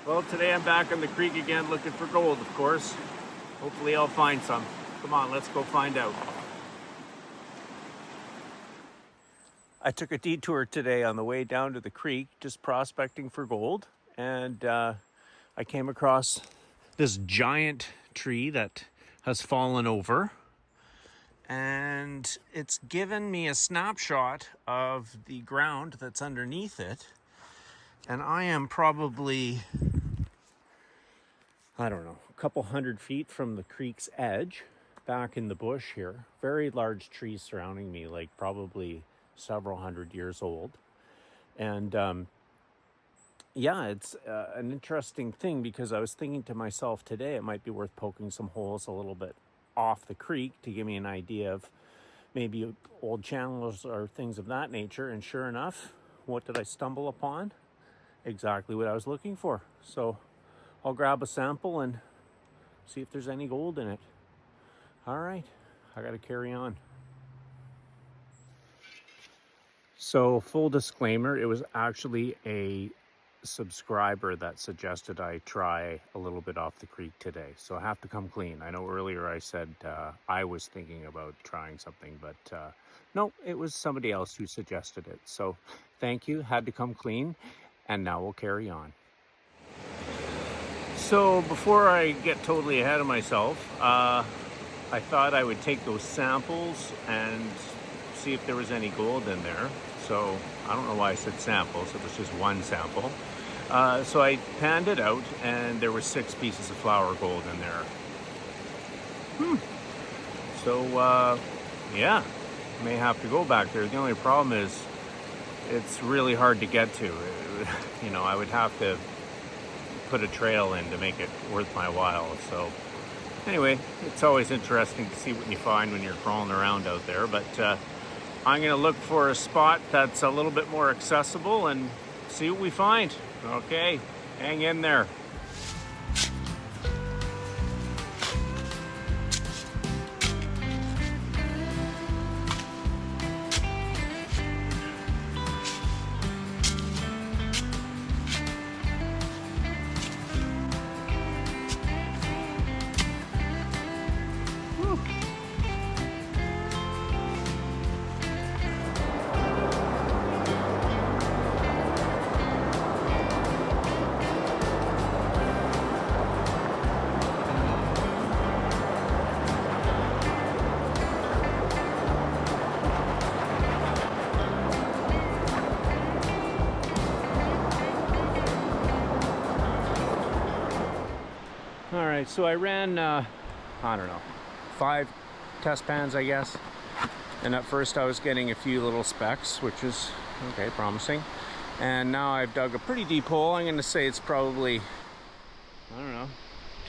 Well, today I'm back on the creek again looking for gold, of course. Hopefully I'll find some. Come on, let's go find out. I took a detour today on the way down to the creek, just prospecting for gold. And I came across this giant tree that has fallen over. And it's given me a snapshot of the ground that's underneath it. And I am probably, I don't know, a couple 100 feet from the creek's edge, back in the bush here. Very large trees surrounding me, like probably several 100 years old. And yeah, it's an interesting thing, because I was thinking to myself today, it might be worth poking some holes a little bit off the creek to give me an idea of maybe old channels or things of that nature. And sure enough, what did I stumble upon? Exactly what I was looking for. So I'll grab a sample and see if there's any gold in it. All right, I got to carry on. So full disclaimer, it was actually a subscriber that suggested I try a little bit off the creek today. So I have to come clean. I know earlier I said I was thinking about trying something, but no, it was somebody else who suggested it. So thank you, had to come clean. And now we'll carry on. So before I get totally ahead of myself, I thought I would take those samples and see if there was any gold in there. So I don't know why I said samples, it was just one sample. So I panned it out and there were 6 pieces of flour gold in there. So yeah, may have to go back there. The only problem is it's really hard to get to. You know, I would have to put a trail in to make it worth my while. So anyway, it's always interesting to see what you find when you're crawling around out there. But I'm going to look for a spot that's a little bit more accessible and see what we find. Okay, hang in there. All right, so I ran, I don't know, 5 test pans, I guess. And at first I was getting a few little specks, which is, okay, promising. And now I've dug a pretty deep hole. I'm gonna say it's probably, I don't know,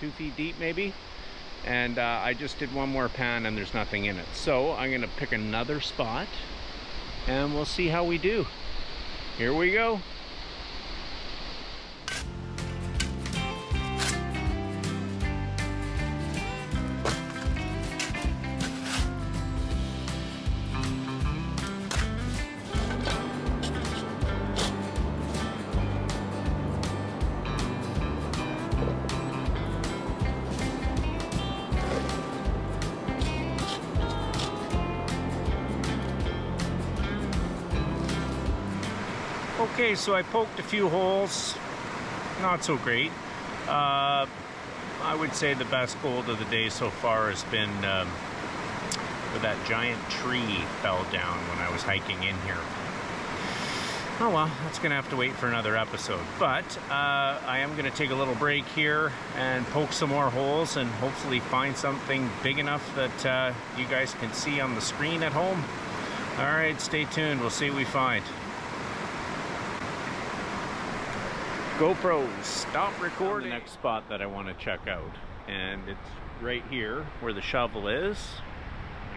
2 feet deep maybe. And I just did one more pan and there's nothing in it. So I'm gonna pick another spot and we'll see how we do. Here we go. Okay, so I poked a few holes, not so great. I would say the best gold of the day so far has been where that giant tree fell down when I was hiking in here. Oh well, that's gonna have to wait for another episode. But I am gonna take a little break here and poke some more holes and hopefully find something big enough that you guys can see on the screen at home. All right, stay tuned, we'll see what we find. GoPro, stop recording. The next spot that I want to check out, and it's right here where the shovel is.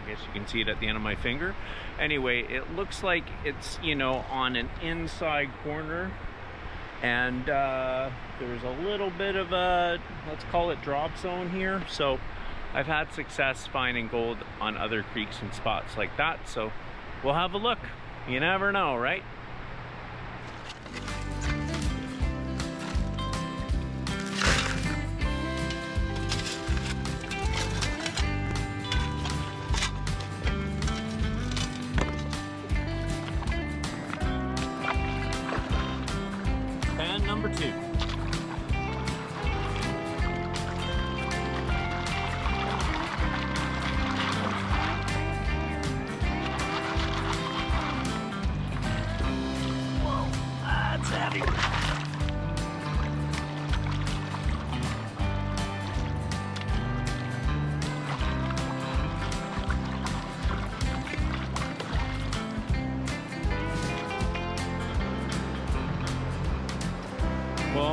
I guess you can see it at the end of my finger. Anyway, it looks like it's, you know, on an inside corner, and there's a little bit of a, let's call it drop zone here. So I've had success finding gold on other creeks and spots like that, so we'll have a look. You never know, right?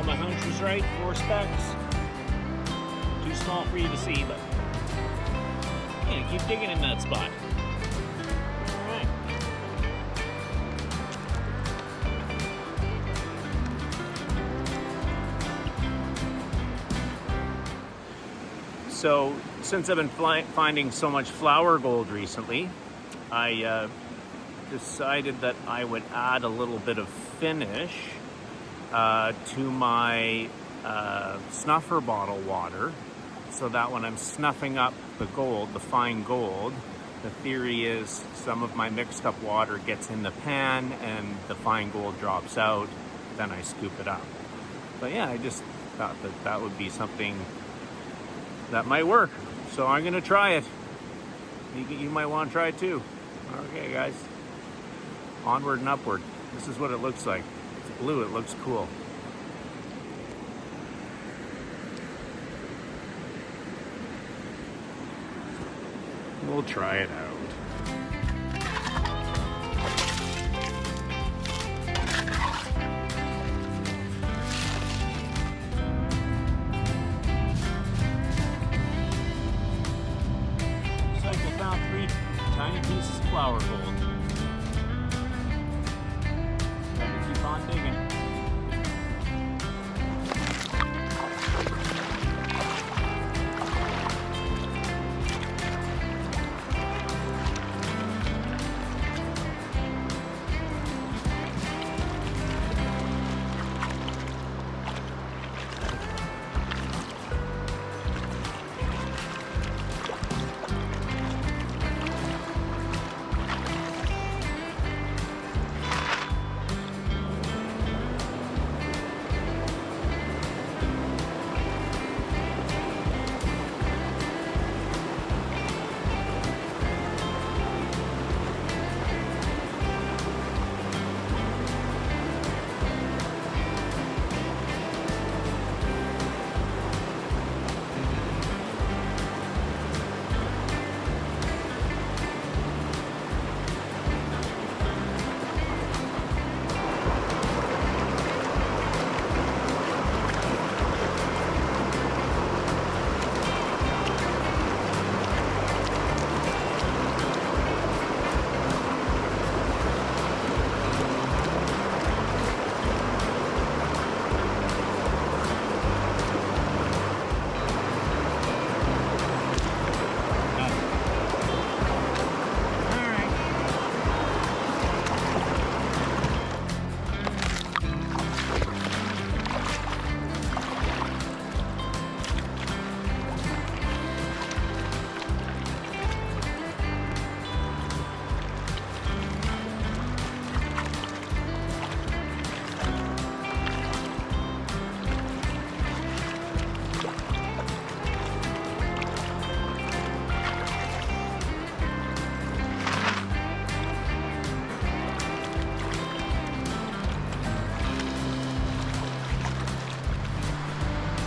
Well, my hunch was right. 4 specks. Too small for you to see, but I'm gonna keep digging in that spot. All right. So, since I've been finding so much flower gold recently, I decided that I would add a little bit of finish to my snuffer bottle water, so that when I'm snuffing up the gold, the fine gold, the theory is some of my mixed up water gets in the pan and the fine gold drops out, then I scoop it up. But yeah, I just thought that that would be something that might work. So I'm gonna try it. You might want to try it too. Okay guys, onward and upward. This is what it looks like. It's blue, it looks cool. We'll try it out. Looks like I found 3 tiny pieces of flower gold. Gotta keep on digging.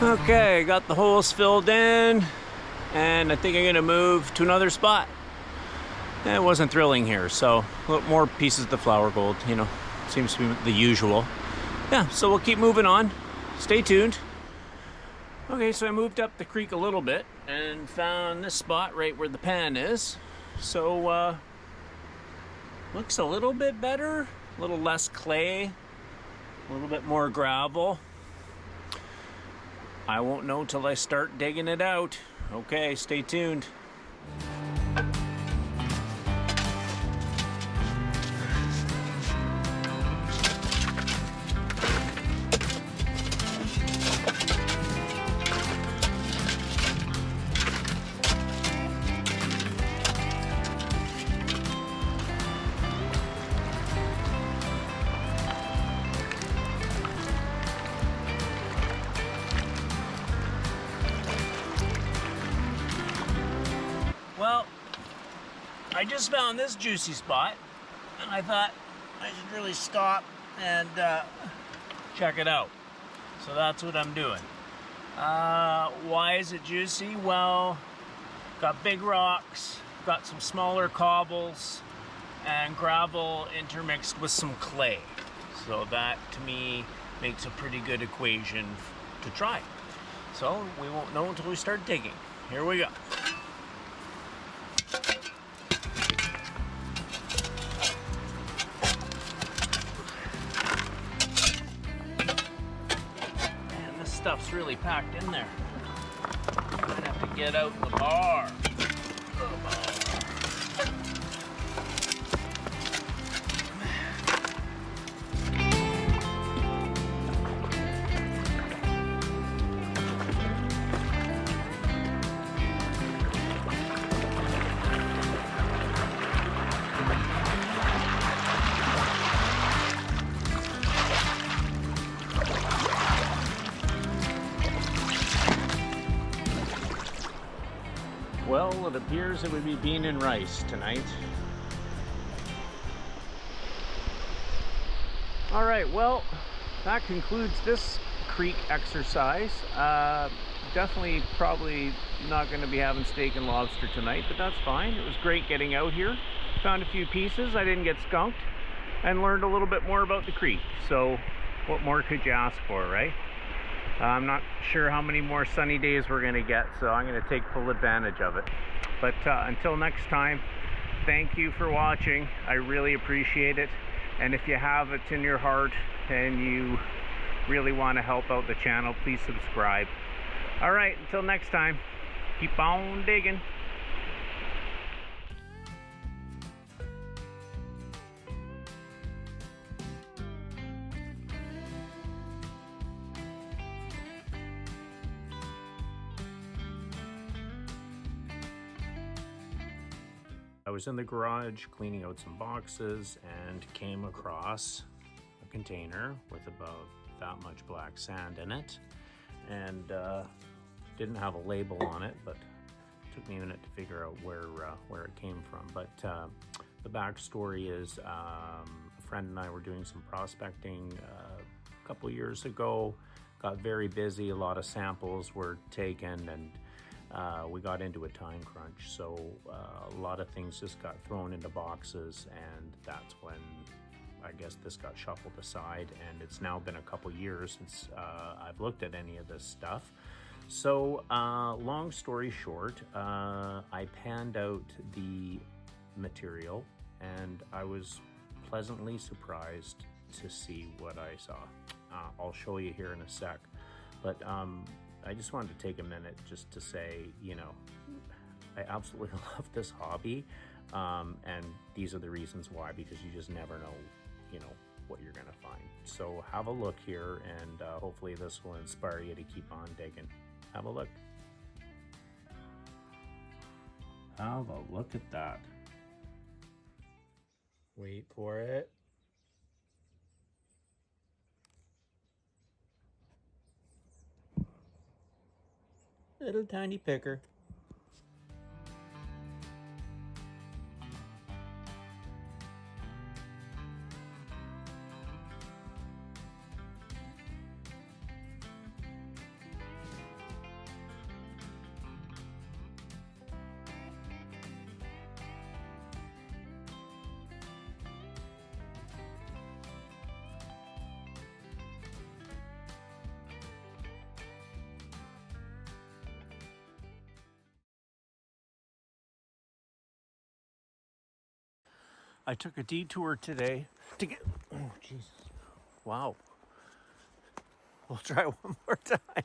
Okay, got the holes filled in, and I think I'm gonna move to another spot. It wasn't thrilling here, so a little more pieces of the flower gold, you know, seems to be the usual. Yeah, so we'll keep moving on. Stay tuned. Okay, so I moved up the creek a little bit and found this spot right where the pan is. So, looks a little bit better, a little less clay, a little bit more gravel. I won't know till I start digging it out. Okay, stay tuned. Well, I just found this juicy spot, and I thought I should really stop and check it out. So that's what I'm doing. Why is it juicy? Well, got big rocks, got some smaller cobbles, and gravel intermixed with some clay. So that, to me, makes a pretty good equation to try. So we won't know until we start digging. Here we go. Man, this stuff's really packed in there. Might have to get out the bar. Well, it appears it would be bean and rice tonight. All right, well, that concludes this creek exercise. Definitely probably not going to be having steak and lobster tonight, but that's fine. It was great getting out here. Found a few pieces. I didn't get skunked and learned a little bit more about the creek. So what more could you ask for, right? I'm not sure how many more sunny days we're going to get, so I'm going to take full advantage of it. But until next time, thank you for watching. I really appreciate it. And if you have it in your heart and you really want to help out the channel, please subscribe. All right, until next time, keep on digging. I was in the garage cleaning out some boxes and came across a container with about that much black sand in it, and didn't have a label on it, but it took me a minute to figure out where it came from. But the backstory is a friend and I were doing some prospecting a couple years ago, got very busy, a lot of samples were taken, and we got into a time crunch, so a lot of things just got thrown into boxes, and that's when I guess this got shuffled aside, and it's now been a couple years since I've looked at any of this stuff. So long story short, I panned out the material, and I was pleasantly surprised to see what I saw. I'll show you here in a sec, but I just wanted to take a minute just to say, you know, I absolutely love this hobby, and these are the reasons why, because you just never know, you know, what you're gonna find. So have a look here, and hopefully this will inspire you to keep on digging. Have a look. Have a look at that. Wait for it. Little tiny picker. I took a detour today to get, oh Jesus, wow. We'll try one more time.